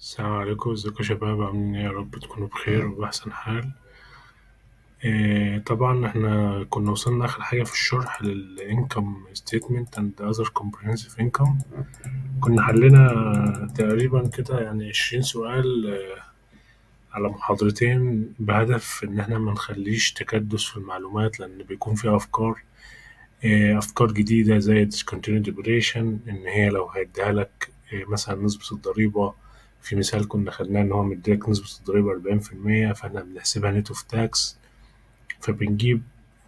السلام عليكم، ازيكم يا شباب؟ عاملين ايه؟ يا رب تكونوا بخير وبأحسن حال. طبعا احنا كنا وصلنا آخر حاجة في الشرح للإنكم ستيتمنت and other comprehensive income. كنا حلينا تقريبا كده يعني 20 سؤال على محاضرتين، بهدف إن احنا منخليش تكدس في المعلومات، لأن بيكون فيها أفكار جديدة زي discontinued operation، إن هي لو هيديها لك مثلا نسبة الضريبة. في مثال كنا خدناه إن هو مديلك نسبة الضريبة 40%، فإحنا بنحسبها نت أوف تاكس، فبنجيب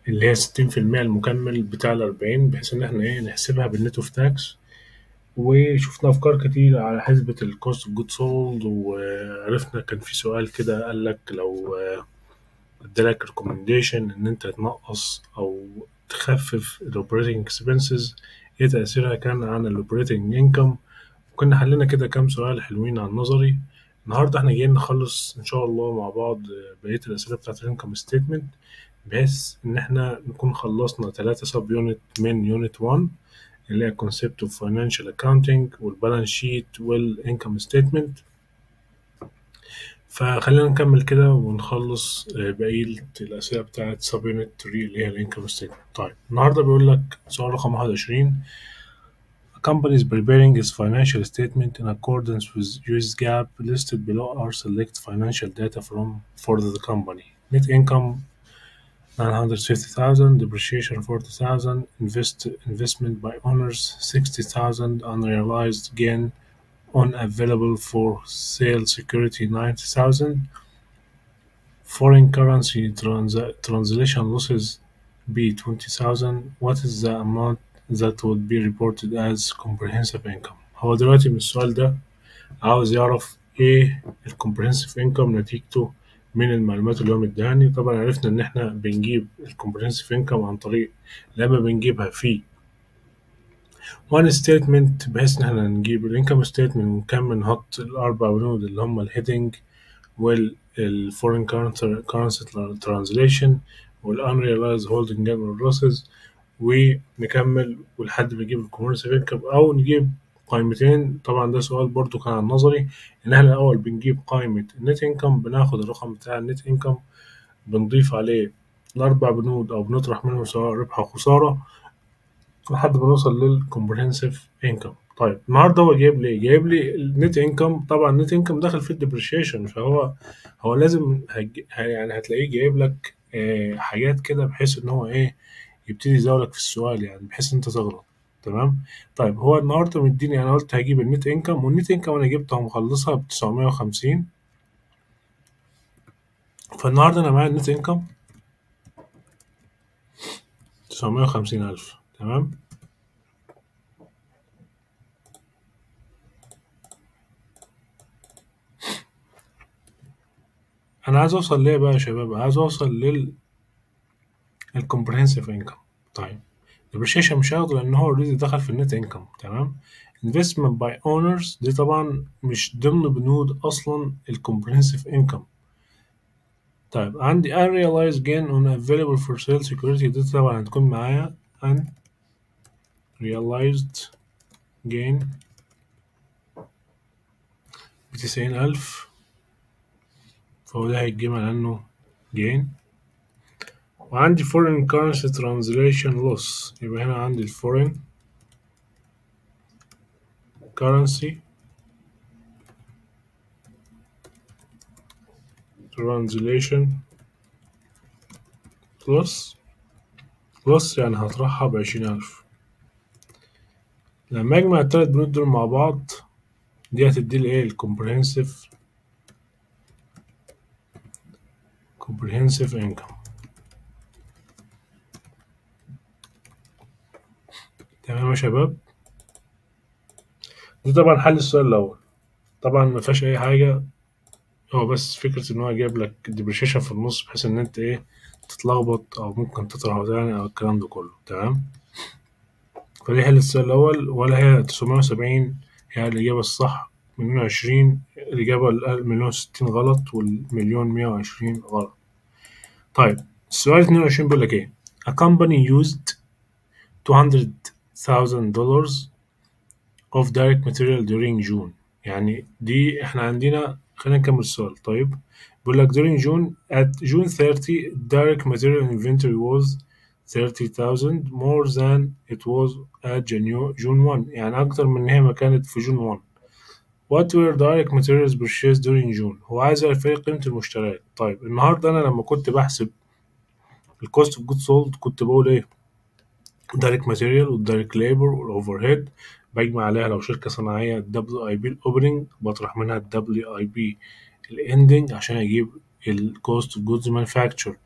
اللي هي 60% المكمل بتاع ال40، بحيث إن إحنا نحسبها بالنت أوف تاكس. وشفنا أفكار كتير على حسبة الكوست أوف جود سولد، وعرفنا كان في سؤال كده قال لك لو ادالك ريكومنديشن ان انت تنقص او تخفف الاوبريتنج اكسبنسز، ايه تأثيرها كان عن الاوبريتنج انكم. وكنا حلينا كده كام سؤال حلوين عن النظري. النهارده احنا جايين نخلص ان شاء الله مع بعض بقية الأسئلة بتاعت الانكم ستيتمنت، بحيث ان احنا نكون خلصنا 3 سب يونت من يونت 1 اللي هي كونسبت اوف فاينانشال اكاونتنج والبالانس شيت والانكم ستيتمنت. فخلينا نكمل كده ونخلص بقية الأسئلة بتاعت سب يونت 3 اللي هي الانكم ستيتمنت. طيب النهارده بيقول لك سؤال رقم 21: A company is preparing its financial statement in accordance with US GAAP. Listed below are select financial data for the company. Net income 950,000, depreciation 40,000, investment by owners 60,000, unrealized gain on available for sale security 90,000, foreign currency translation losses be 20,000. What is the amount that would be reported as comprehensive income؟ هو دلوقتي من السؤال ده عاوز يعرف ايه ال comprehensive income نتيجته من المعلومات اللي هو مديهاني. طبعا عرفنا ان احنا بنجيب ال comprehensive income عن طريق لما بنجيبها في one statement، بحيث ان احنا نجيب ال income statement ونكمل نحط الاربع بنود اللي هم الهيدنج والفورين كرنسي ترانزليشن والانريلايز هولدنج جين واللوسز، ونكمل ولحد ما نجيب الكوميرسيف انكم او نجيب قائمتين. طبعا ده سؤال برضو كان عن نظري، ان احنا الاول بنجيب قائمة النت انكم، بناخد الرقم بتاع النت انكم بنضيف عليه الاربع بنود او بنطرح منه سواء ربح او خسارة لحد ما نوصل للكومبريهنسيف انكم. طيب النهارده هو جايب لي النت انكم. طبعا النت انكم داخل في الديبريشيشن، فهو لازم يعني هتلاقيه جايب لك حاجات كده بحيث ان هو يبتدي يزاولك في السؤال، يعني بحيث ان انت تغلط. تمام. طيب هو النهارده مديني، انا قلت هجيب النت انكم، والنت انكم انا جبتها مخلصها ب 950. فالنهارده انا معايا النت انكم 950,000. تمام. انا عايز اوصل ليه بقى يا شباب؟ عايز اوصل الكومبريهنسيف انكم. طيب depreciation مش هاخده لان هو اوريدي دخل في النت انكم. تمام. investment by owners دي طبعا مش ضمن بنود اصلا الكومبريهنسيف انكم. طيب عندي unrealized gain on available for sale security، دي طبعا هتكون معايا unrealized gain ب90,000، فهو ده هيتجمع لانه gain. وعندي foreign currency translation loss، يبقى هنا عندي ال foreign currency translation loss يعني هطرحها ب20,000. لما اجمع التلات بنود دول مع بعض دي هتدي لي الكومبريهنسيف انكم. تمام يا شباب. دي طبعا حل السؤال الاول، طبعا ما فيهاش اي حاجه، هو بس فكره ان هو جايب لك ديبريشيشن في النص بحيث ان انت تتلخبط او ممكن تطرحه تاني او الكلام ده كله. تمام. فدي حل السؤال الاول، ولا هي 970 هي الاجابه الصح؟ مليون 20 الاجابه المليون 60 غلط، والمليون 120 غلط. طيب السؤال 22 بيقول لك ايه؟ A company used $200,000 of direct material during June. يعني دي احنا عندنا. خلينا نكمل السؤال. طيب بيقول لك during June at June 30 direct material inventory was 30,000 more than it was at June 1. يعني أكتر من إن هي ما كانت في جون 1. What were direct materials purchased during June؟ هو عايز يعرف ايه قيمة المشتريات. طيب النهاردة أنا لما كنت بحسب الكوست اوف جود سولد كنت بقول ايه؟ دايركت ماتيريال والدايركت ليبر والاوفر بجمع عليها لو شركة صناعية الدبليو اي بي الاوبننج، بطرح منها الدبليو اي بي الاندنج عشان اجيب الكوست اوف جودز مانيفاكتشرد.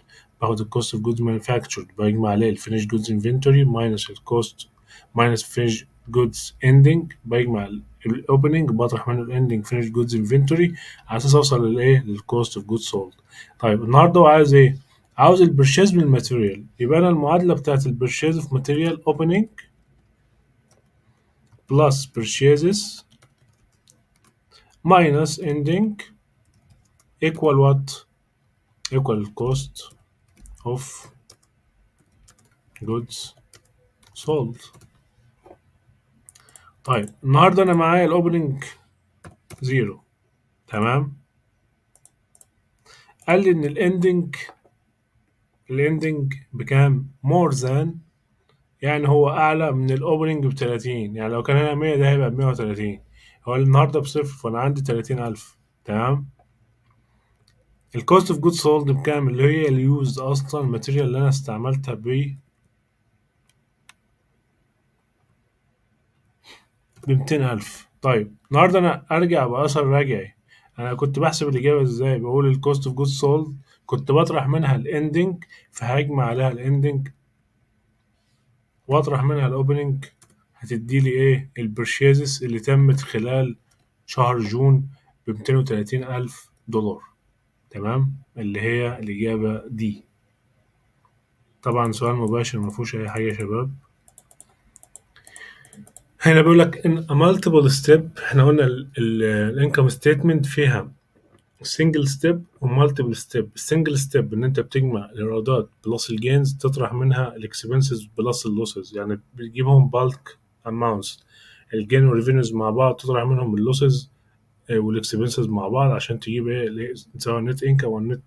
باخد الكوست اوف جودز مانيفاكتشرد بجمع عليه الفينيش جودز انفنتوري ماينس الكوست ماينس فينيش جودز اندنج، بجمع الاوبننج بطرح منه الاندنج فينيش جودز انفنتوري على اساس اوصل للايه؟ للكوست اوف جودز سولد. طيب النهارده هو عايز ايه؟ عاوز البرشيز من الماتيريال. يبقى انا المعادله بتاعت البرشيز اوف ماتيريال اوبننج بلس purchases minus ending equal what? equal cost of goods sold. طيب النهارده انا معايا الاوبننج 0، تمام. قال لي ان الاندنج بكام؟ more than، يعني هو اعلى من الاوبننج ب 30. يعني لو كان هنا 100 ده هيبقى ب 130. هو النهارده بصفر فانا عندي 30,000، تمام. الكوست اوف جود سولد بكام؟ اللي هي اليوزد اصلا الماتيريال اللي انا استعملتها ب 200,000. طيب النهارده انا ارجع باثر رجعي. انا كنت بحسب الاجابه ازاي؟ بقول الكوست اوف جود سولد كنت بطرح منها الاندنج فهجمع عليها الاندنج واطرح منها الاوبننج، هتدي لي ايه؟ البرشيزز اللي تمت خلال شهر جون ب 230,000 دولار، تمام. اللي هي الإجابة دي. طبعا سؤال مباشر مفهوش أي حاجة يا شباب. هنا بيقول لك in a multiple step. احنا قلنا الانكم ستيتمنت فيها single step و multiple step. السنجل ستيب ان انت بتجمع الايرادات بلس الجينز تطرح منها الاكسبنسز بلس اللوسز، يعني بتجيبهم بالك amounts. الجين والريفينيوز مع بعض تطرح منهم اللوسز والاكسبنسز مع بعض عشان تجيب ايه؟ سواء النت انكم او النت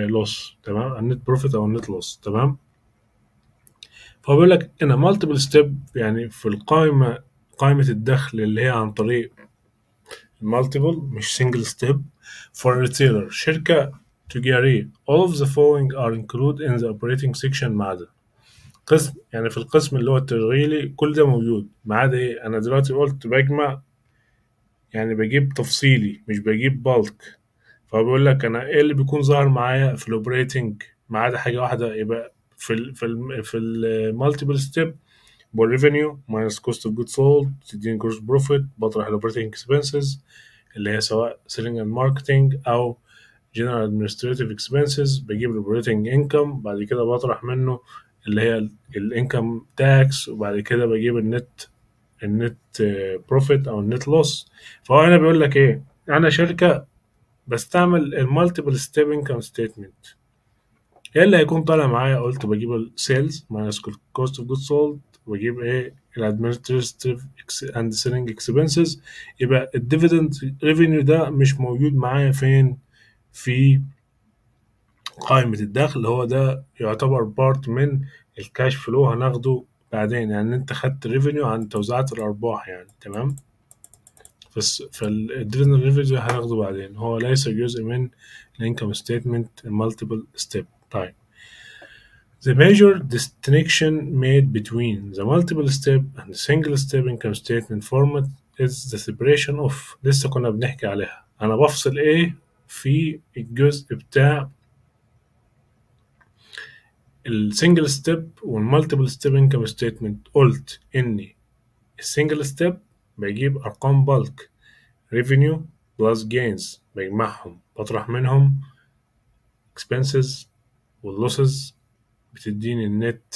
لوس، تمام. النت بروفيت او النت لوس، تمام. فهو بيقول لك ان مالتيبل ستيب يعني في قائمة الدخل اللي هي عن طريق المالتيبل مش سنجل ستيب. for retailer شركة تجارية all of the following are included in the operating section ما عدا قسم، يعني في القسم اللي هو التشغيلي كل ده موجود ما عدا ايه؟ انا دلوقتي قلت بجمع، يعني بجيب تفصيلي مش بجيب بالك. فبقول لك انا ايه اللي بيكون ظاهر معايا في الاوبريتنج ما عدا حاجة واحدة. يبقى في المالتيبل ستيب والريفينيو ماينس كوست اوف جود سولد تديني جروس بروفيت، بطرح الاوبريتنج اكسبنسز اللي هي سواء سيلينج اند ماركتنج او جنرال ادمنستريتيف اكسبنسز، بجيب الاوبريتنج انكم بعد كده بطرح منه اللي هي الانكم تاكس، وبعد كده بجيب النت بروفيت او النت لوس. فهو هنا بيقول لك ايه؟ انا شركه بستعمل المالتيبل ستيب انكم ستيتمنت. ايه اللي هيكون طالع معايا؟ قلت بجيب السيلز ماينس كوست اوف جود سولد، واجيب ايه؟ الادمنستريتيف اند سيلينج اكسبنسز. يبقى الديفيدند ريفينيو ده مش موجود معايا فين؟ في قائمة الدخل. هو ده يعتبر بارت من الكاش فلو هناخده بعدين. يعني انت خدت ريفينيو عن توزيعات الارباح، يعني تمام. بس فالديفيدند ريفينيو هناخده بعدين، هو ليس جزء من الانكم ستيتمنت المالتيبل ستيب. طيب The major distinction made between the multiple step and the single step income statement format is the separation of. لسه كنا بنحكي عليها. أنا بفصل إيه في الجزء بتاع السنجل ستيب والمالتيبل ستيب انكم ستيتمنت. قلت إني السنجل ستيب بجيب أرقام بالك revenue plus gains بجمعهم بطرح منهم expenses واللوسز بتديني النت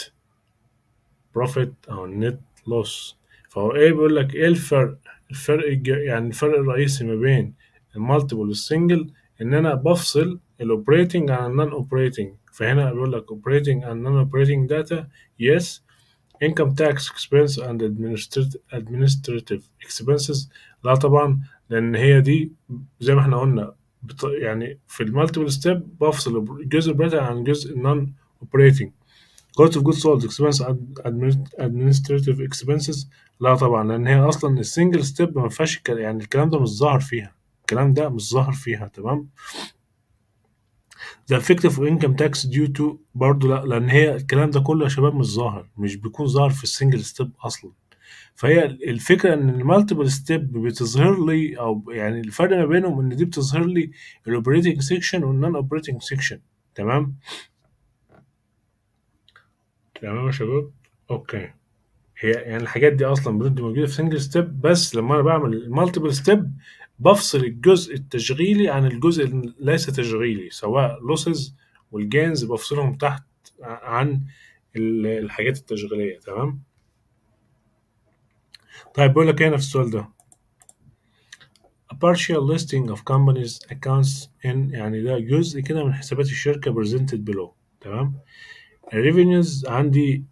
بروفيت او النت لوس. فهو ايه؟ بيقول لك ايه يعني الفرق الرئيسي ما بين المالتيبل والسنجل ان انا بفصل الاوبريتنج عن النون اوبريتنج. فهنا بيقول لك اوبريتنج and non operating data yes income tax expense and administrative expenses لا طبعا، لان هي دي زي ما احنا قلنا يعني في المالتيبل ستيب بفصل الجزء الاوبريتنج عن الجزء النون اوبريتنج. cost of goods sold expense administrative expenses. لا طبعا، لان هي اصلا السنجل ستيب ما فيهاش يعني الكلام ده مش ظاهر فيها، الكلام ده مش ظاهر فيها. تمام. the effective income tax due to برضه لا، لان هي الكلام ده كله يا شباب مش ظاهر، مش بيكون ظاهر في السنجل ستيب اصلا. فهي الفكره ان المالتيبل ستيب بتظهر لي، او يعني الفرق ما بينهم ان دي بتظهر لي الاوبريتنج سيكشن والنون اوبريتنج سيكشن. تمام. تمام يا شباب. اوكي. هي يعني الحاجات دي اصلا بتبقى موجوده في سنجل ستيب، بس لما انا بعمل المالتيبل ستيب بفصل الجزء التشغيلي عن الجزء اللي ليس تشغيلي، سواء لوسز والجينز بفصلهم تحت عن الحاجات التشغيليه. تمام. طيب بقول لك هنا في السؤال ده a partial listing of companies accounts in، يعني ده جزء كده من حسابات الشركه presented below. تمام. revenues عندي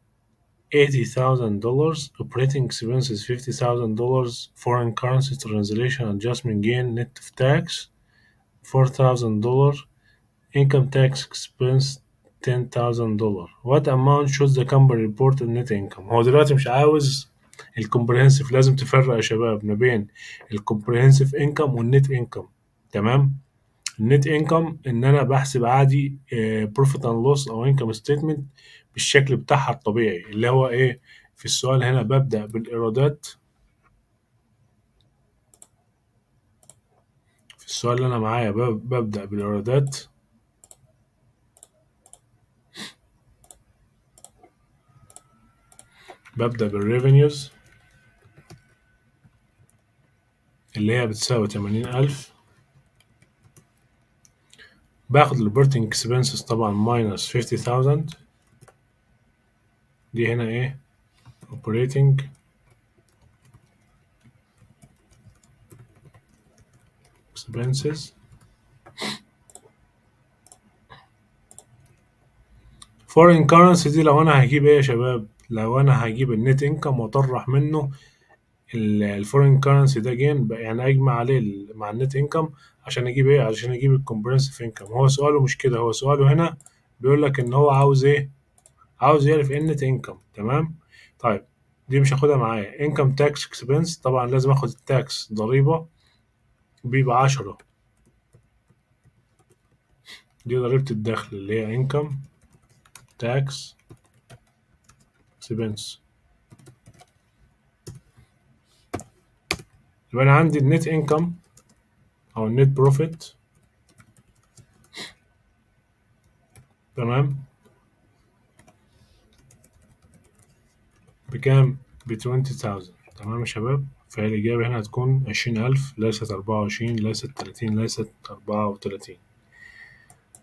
$80,000, operating expenses $50,000, foreign currency translation adjustment gain net of tax $4,000, income tax expense $10,000. What amount should the company report in net income؟ هو دلوقتي مش عاوز الكomprehensive، لازم تفرق يا شباب ما بين الكomprehensive income والنت income. تمام. النت انكم ان انا بحسب عادي بروفيت اند لوس او انكم ستيتمنت بالشكل بتاعها الطبيعي، اللي هو ايه في السؤال هنا ببدأ بالايرادات. في السؤال اللي انا معايا ببدأ بالايرادات، ببدأ بالريفينيوز اللي هي بتساوي 80,000، باخد الاوبريتنج اكسبنسز طبعا ماينس 50,000، دي هنا ايه operating expenses. foreign currency دي لو انا هجيب ايه يا شباب، لو انا هجيب النت انكم واطرح منه الفورين كرنسي ده جين، يعني اجمع عليه مع النت انكم عشان اجيب ايه، عشان اجيب الكومبرنسيف انكم. هو سؤاله مش كده، هو سؤاله هنا بيقول لك ان هو عاوز ايه، عاوز يعرف ايه النت انكم. تمام. طيب دي مش هاخدها معايا. انكم تاكس اكسبنس طبعا لازم اخد التاكس ضريبة، بيبقى 10، دي ضريبة الدخل اللي هي انكم تاكس اكسبنس. يبقى انا عندي النت انكم او النت بروفيت. تمام. بكام؟ ب20,000. تمام يا شباب. فهي الإجابة هنا هتكون 20,000، ليست 24، ليست 30، ليست 34.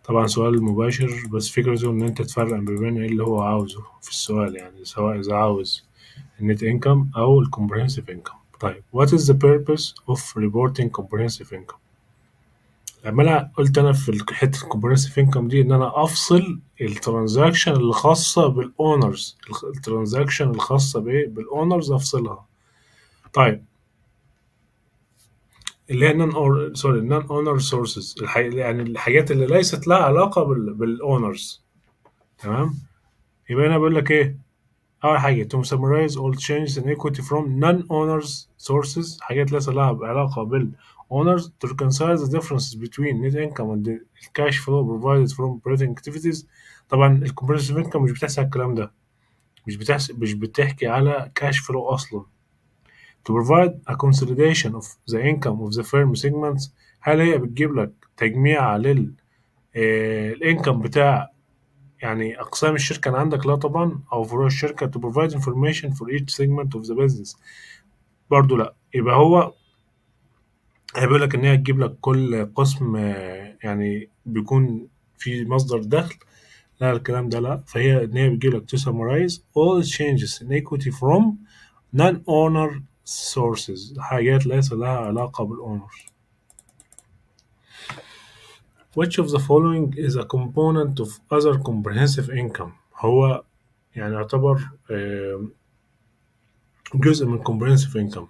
طبعا سؤال مباشر، بس فكرته إن أنت تفرق ما بين إيه اللي هو عاوزه في السؤال، يعني سواء إذا عاوز النت إنكم أو الكومبرهنسيف إنكم. طيب what is the purpose of reporting comprehensive income؟ لما أنا قلت أنا في حتة الكومبرهنسيف إنكم دي إن أنا أفصل الترانزاكشن اللي خاصة بالأونرز، الترانزاكشن الخاصة بإيه بالأونرز أفصلها. طيب اللي هي نون اونر سورسز، يعني الحاجات اللي ليست لها علاقه بالاونرز. تمام. يبقى انا بقول لك ايه، اول حاجه to summarize all changes in equity from non-owners sources، حاجات ليس لها علاقه بالاونرز to reconcile the differences between net income and the cash flow provided from operating activities. طبعا الكومبريسيف انكم مش بتحسب الكلام ده، مش بتحكي على cash flow اصلا. to provide a consolidation of the income of the firm segments، هل هي بتجيب لك تجميع الانكم بتاع يعني اقسام الشركه اللي عندك؟ لا طبعا. او فروع الشركه to provide information for each segment of the business، برضو لا. يبقى هو هيقول لك ان هي تجيب لك كل قسم يعني بيكون في مصدر دخل، لا الكلام ده لا. فهي ان هي بتجيب لك to summarize all changes in equity from non-owner sources، حاجات ليس لها علاقة بالأونر. Which of the following is a component of other comprehensive income؟ هو يعني يعتبر جزء من comprehensive income.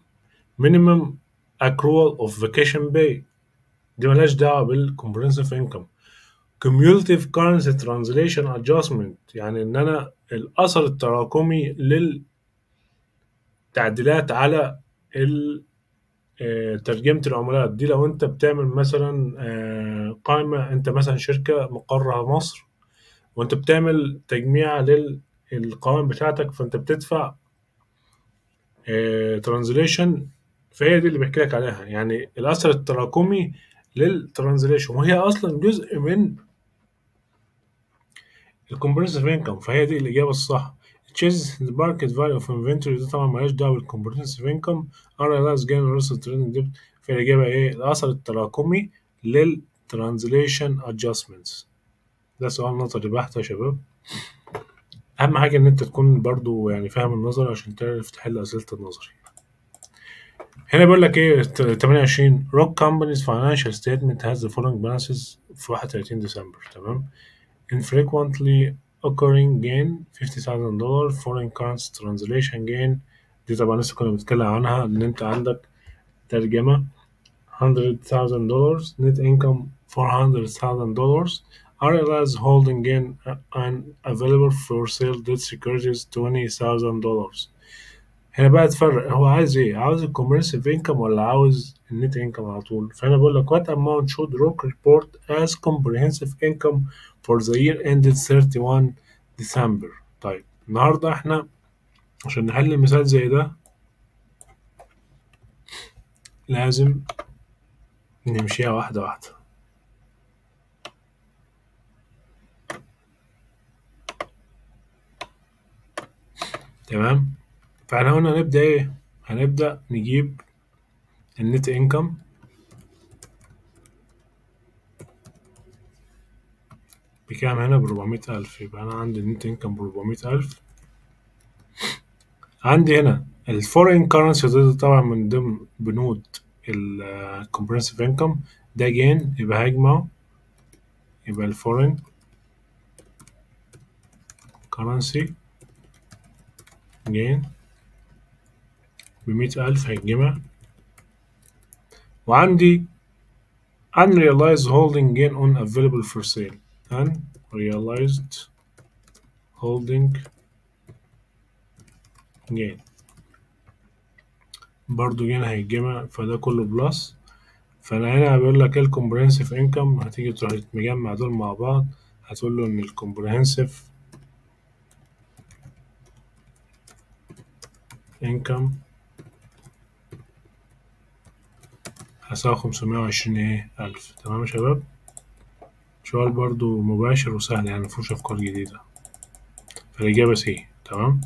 minimum accrual of vacation pay، دي ملهاش دعوة بالcomprehensive income. cumulative currency translation adjustment، يعني إن أنا الأثر التراكمي للتعديلات على ترجمة العملات دي. لو أنت بتعمل مثلا قائمة، أنت مثلا شركة مقرها مصر وأنت بتعمل تجميع للقوائم بتاعتك، فأنت بتدفع ترانزليشن. فهي دي اللي بحكي لك عليها، يعني الأثر التراكمي للترانزليشن، وهي أصلا جزء من الكومبريسيف انكم. فهي دي الإجابة الصح. changes in the market value of inventory دي طبعا مالهاش دعوة بالكومبريسيف انكم. unrealized gain or loss of trading debt، فالإجابة إيه؟ الأثر التراكمي للترانزليشن adjustments. ده سؤال نظري بحت يا شباب. أهم حاجة إن أنت تكون برضو يعني فاهم النظري عشان تعرف تحل أسئلة النظري. هنا بيقول لك ايه 28 Rock Company's financial statement has the following balances في 31 ديسمبر. تمام. infrequently occurring gain $50,000 foreign currency translation gain، دي طبعا لسه كنا بنتكلم عنها ان انت عندك ترجمة $100,000 net income $400,000 unrealized holding gain and available for sale debt securities $20,000. هنا بقى تفرق هو عايز ايه، عاوز الكومبرسيف انكم ولا عاوز النت انكم على طول. فانا بقول لك what amount should Rock report as comprehensive income for the year ended 31 December. طيب النهارده احنا عشان نحل مثال زي ده لازم نمشيها واحدة واحدة. تمام. فاحنا قلنا هنبدأ ايه، هنبدأ نجيب النت انكم بكام هنا ب400,000. يبقى أنا عندي النت انكم ب400,000. عندي هنا الفورين كارنسي ده طبعا من ضمن بنود الكومبرنسيف انكم، ده جين يبقى هجمعه، يبقى الفورين كارنسي جين ب100,000 هيتجمع. وعندي unrealized holding gain on available for sale، unrealized holding gain برضو جين هيتجمع، فده كله بلس. فانا هنا بيقول لك الكومبرهنسيف انكم، هتيجي تروح مجمع دول مع بعض، هتقول له ان الكومبرهنسيف انكم هساوي 520,000. تمام يا شباب. سؤال برضو مباشر وسهل يعني مفيهوش افكار جديدة، فالاجابة سي. تمام.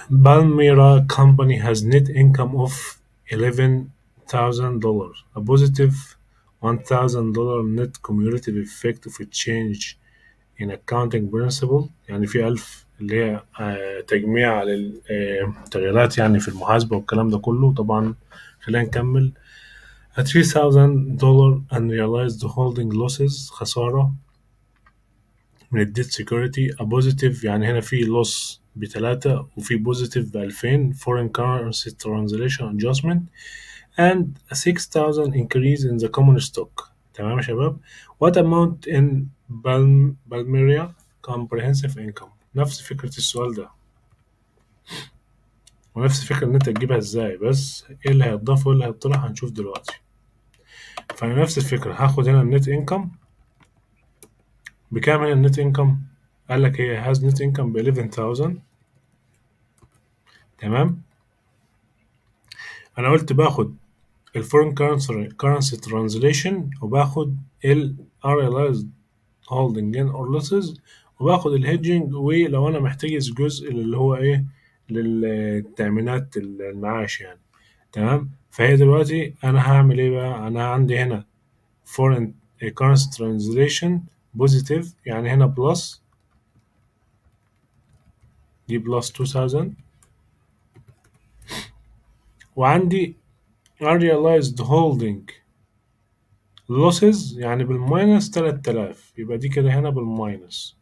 Palmyra company has net income of $11,000. A positive $1,000 net cumulative effect of a change in accounting principle، يعني في 1000 اللي هي تجميع للتغييرات يعني في المحاسبة والكلام ده كله. طبعا خلينا نكمل. A $3,000 unrealized holding losses، خسارة من الديت سيكوريتي. A positive يعني هنا في loss ب3 وفي بوزيتيف ب2000 foreign currency translation adjustment and a 6,000 increase in the common stock. تمام يا شباب. What amount in Palmyra comprehensive income؟ نفس فكرة السؤال ده ونفس فكرة إن أنت تجيبها إزاي، بس إيه اللي هيتضاف وإيه اللي هيطلع هنشوف دلوقتي. فأنا نفس الفكرة هاخد هنا النت إنكم بكام. هنا النت إنكم قال لك هي has net income ب 11,000. تمام. أنا قلت باخد الفورين كرنسي ترانزليشن وباخد ال unrealized holding gain or losses وباخد الهيدجنج، ولو انا محتاج جزء اللي هو ايه للتأمينات المعاش يعني. تمام. فهي دلوقتي انا هعمل ايه بقى، انا عندي هنا foreign currency translation positive يعني هنا بلس، دي بلس 2000. وعندي unrealized holding losses يعني بالماينس 3000، يبقى دي كده هنا بالماينس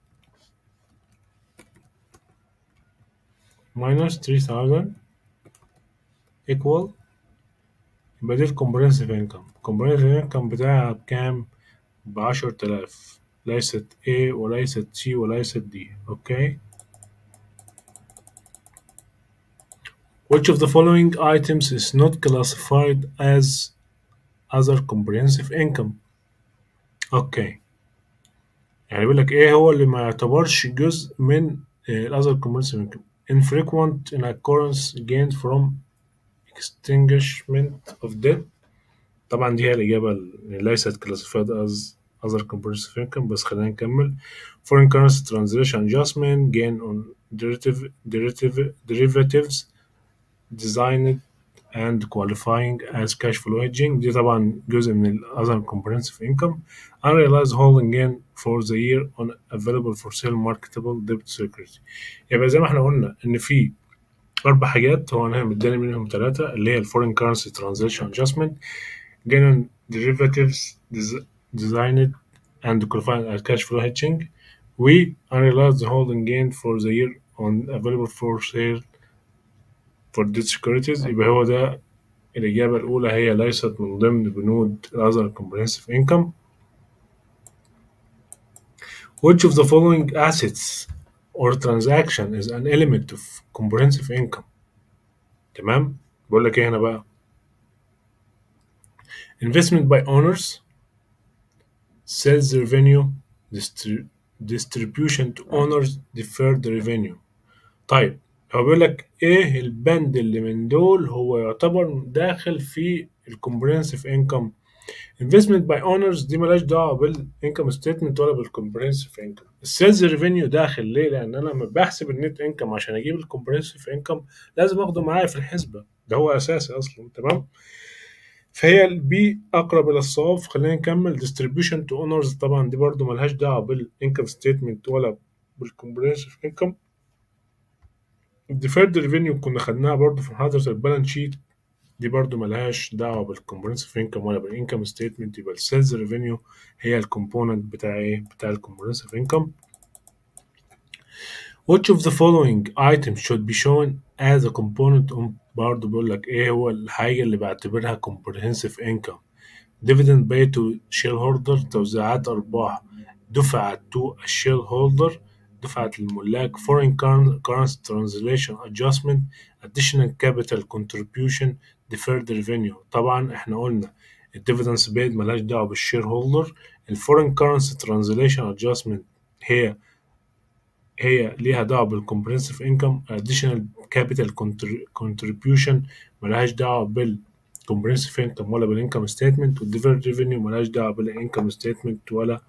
minus 3000 equal، يبقى دي الكومبرينسيف انكم. الكومبرينسيف انكم بتاعها بكام؟ ب10,000، ليست A وليست C وليست D. اوكي. Which of the following items is not classified as other comprehensive income؟ اوكي، يعني بيقول لك ايه هو اللي ما يعتبرش جزء من ال other comprehensive income. Infrequent in occurrence gained from extinguishment of debt. طبعا دي هي الإجابة اللي ليست classified as other comprehensive income، بس خلينا نكمل. Foreign currency translation adjustment, gain on derivatives designed and qualifying as cash flow hedging، دي طبعا جزء من ال other comprehensive income. Unrealized holding gain for the year on available for sale marketable debt security. يبقى زي ما احنا قلنا إن في 4 حاجات، هو أنا مداني منهم 3 اللي هي ال foreign currency translation adjustment، gain on derivatives designed and qualifying as cash flow hedging، و unrealized holding gain for the year on available for sale for debt securities. يبقى هو ده الإجابة الأولى، هي ليست من ضمن بنود other comprehensive income. Which of the following assets or transaction is an element of comprehensive income؟ تمام؟ بقول لك إيه هنا بقى؟ Investment by owners، sales revenue، distribution to owners، deferred revenue. طيب هو بيقول لك إيه البند اللي من دول هو يعتبر داخل في ال comprehensive income؟ investment by owners دي مالهاش دعوه بالانكم ستيتمنت ولا بالكومبريهنسيف انكم. السيلز ريفينيو داخل ليه؟ لان انا لما بحسب النت انكم عشان اجيب الكومبريهنسيف انكم لازم اخده معايا في الحسبه، ده هو اساسي اصلا. تمام. فهي البي اقرب الى الصواب. خلينا نكمل. distribution to owners طبعا دي برضو مالهاش دعوه بالانكم ستيتمنت ولا بالكومبريهنسيف انكم. الديفيرد ريفينيو كنا خدناها برضو في محاضره البالانس شيت، دي برضو ملهاش دعوة بالكومبرينسيف انكم ولا بالانكم ستيتمنت. يبقى السيلز ريفينيو هي الكومبوننت بتاع ايه؟ بتاع الكومبرينسيف انكم. Which of the following items should be shown as a component of، برضو بيقول لك ايه هو الحاجة اللي بعتبرها comprehensive income. dividend paid to shareholder، توزيعات أرباح دفعت to a shareholder، دفعت للملاك. foreign currency translation adjustment، additional capital contribution، deferred revenue. طبعا احنا قلنا الديفيدنس paid ملهاش دعوة بالشير هولدر. الفورين كارنسي ترانزليشن ادجستمنت هي ليها دعوة بالكومبرينسيف انكم. additional capital contribution ملهاش دعوة بالكومبرينسيف انكم ولا بالانكم ستيتمنت. والديفيرد ريفينيو ملهاش دعوة بالانكم ستيتمنت ولا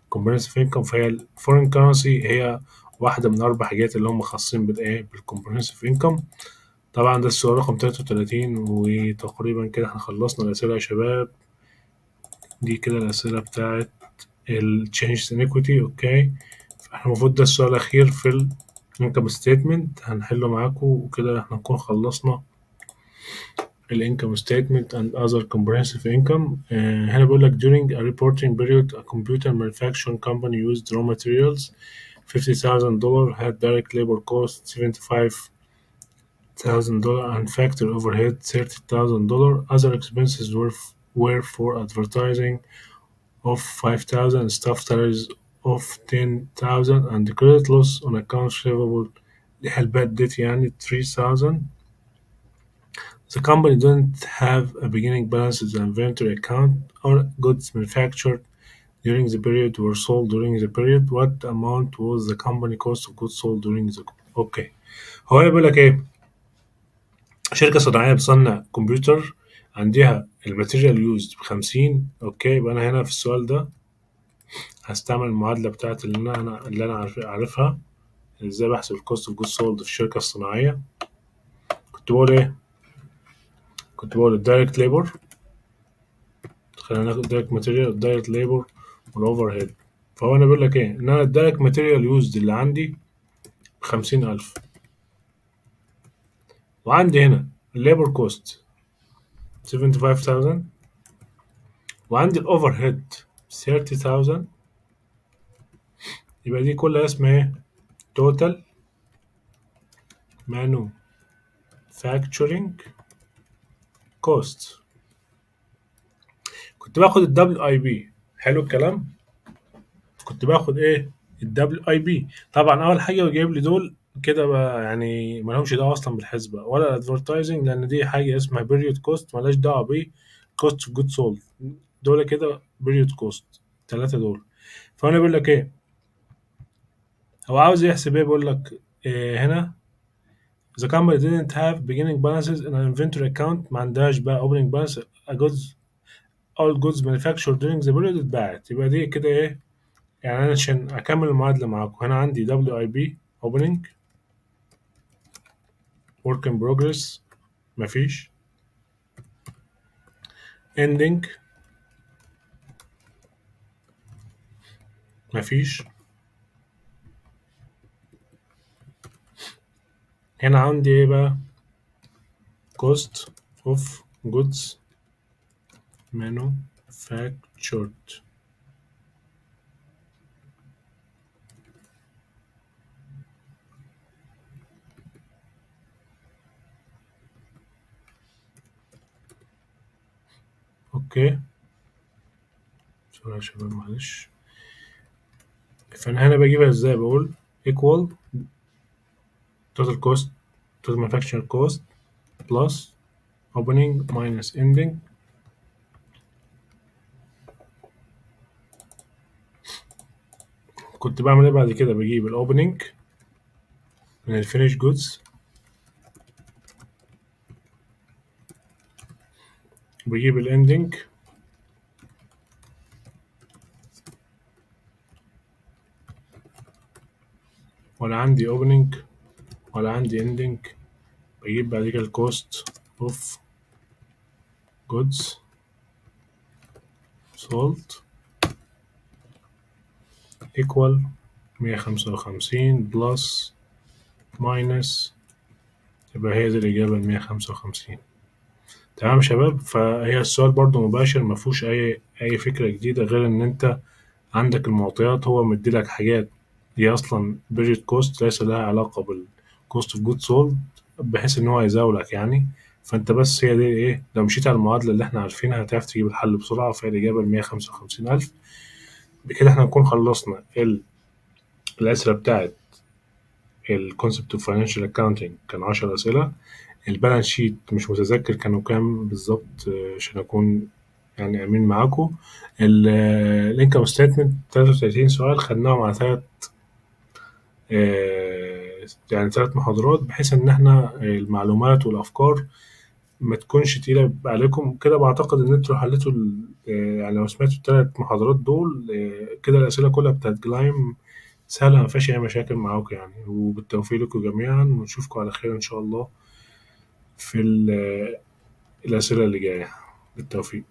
كومبرينسيف انكم. فهي الفورين كارنسي هي واحدة من 4 حاجات اللي هم خاصين بالايه؟ بالكومبرينسيف انكم. طبعا ده السؤال رقم 33، وتقريبا كده احنا خلصنا الأسئلة يا شباب. دي كده الأسئلة بتاعت ال change in equity. اوكي، احنا المفروض ده السؤال الأخير في ال income statement هنحله معاكم، وكده احنا نكون خلصنا ال income statement and other comprehensive income. هنا بيقول لك during a reporting period a computer manufacturing company used raw materials $50,000 had direct labor cost $75,000 and factory overhead $30,000. Other expenses were for advertising of $5,000, staff salaries of $10,000 and credit loss on accounts receivable اللي هي الباد debt يعني $3,000. The company didn't have a beginning balance in the inventory account or goods manufactured during the period were sold during the period. What amount was the company cost of goods sold during the اوكي. هو هنا بيقول لك ايه؟ شركة صناعية بتصنع كمبيوتر عندها الماتيريال يوزد ب50. اوكي، يبقى انا هنا في السؤال ده هستعمل المعادلة بتاعت اللي أنا عارفها إزاي بحسب الكوست أوف جود سولد في الشركة الصناعية. كنت بقول إيه؟ كنت بقول الدايركت ليبر، خلينا ناخد الدايركت ماتيريال والدايركت ليبر والأوفر هيد. فهو أنا بقول لك إيه؟ إن أنا الدايركت ماتيريال يوزد اللي عندي ب50,000، وعندي هنا الليبر كوست 75,000، وعندي الأوفر هيد 30,000. يبقى دي كلها اسمها إيه؟ توتال manufacturing كوست. كنت باخد الدبليو اي بي، حلو الكلام. كنت باخد ايه؟ الدبليو اي بي. طبعا اول حاجه بيجيب لي دول كده بقى، يعني ما لهمش دعوه اصلا بالحسبه ولا الادفرتايزنج، لان دي حاجه اسمها بيريود كوست مالهاش دعوه بيه. كوست اوف جود سولد دول كده بيريود كوست، الثلاثه دول. فانا بقول لك ايه، هو عاوز يحسب ايه؟ بيقول لك إيه هنا؟ the company didn't have beginning balances in an inventory account، ما عندهاش بقى opening balance. a goods all goods manufactured during the period اتباعت. يبقى دي كده ايه؟ يعني انا عشان اكمل المعادله معاكم، هنا عندي WIP opening work in progress مفيش، ending مفيش، هنا عندي ايه بقى؟ cost of goods manufactured. اوكي سوري يا شباب معلش. فانا هنا بجيبها ازاي؟ بقول equal total cost total manufacturing cost plus opening minus ending. كنت بعمل ايه بعد كده؟ بجيب الاوبننج من الفينيش جودز، بجيب الاندنج ولا عندي اوبننج ولا عندي اندنج. بجيب بعد كده الكوست اوف جودز سولد equal 155 بلس ماينس، يبقى هي دي الإجابة 155. تمام يا شباب. فهي السؤال برضو مباشر، مفهوش أي فكرة جديدة غير إن أنت عندك المعطيات، هو مديلك حاجات هي أصلا بيريد كوست ليس لها علاقة بالكوست اوف جود سولد، بحيث إن هو يزاولك يعني. فأنت بس هي دي إيه، لو مشيت على المعادلة اللي إحنا عارفينها هتعرف تجيب الحل بسرعة. فهي الإجابة 155,000. بكده إحنا نكون خلصنا الأسئلة بتاعت الكونسبت اوف فاينانشال اكاونتنج، كان 10 أسئلة. البالانس شيت مش متذكر كانوا كام بالظبط، عشان أكون يعني أمين معاكم. الانكم ستيتمنت 33 سؤال خدناهم على يعني 3 محاضرات، بحيث إن إحنا المعلومات والأفكار ما تكونش تقيلة عليكم كده. بعتقد إن أنتوا حليتوا يعني لو سمعتوا ال3 محاضرات دول كده الأسئلة كلها بتاعت جلايم سهلة، ما فيهاش أي مشاكل معاكم يعني. وبالتوفيق لكم جميعا، ونشوفكم على خير إن شاء الله في الأسئلة اللي جاية. بالتوفيق.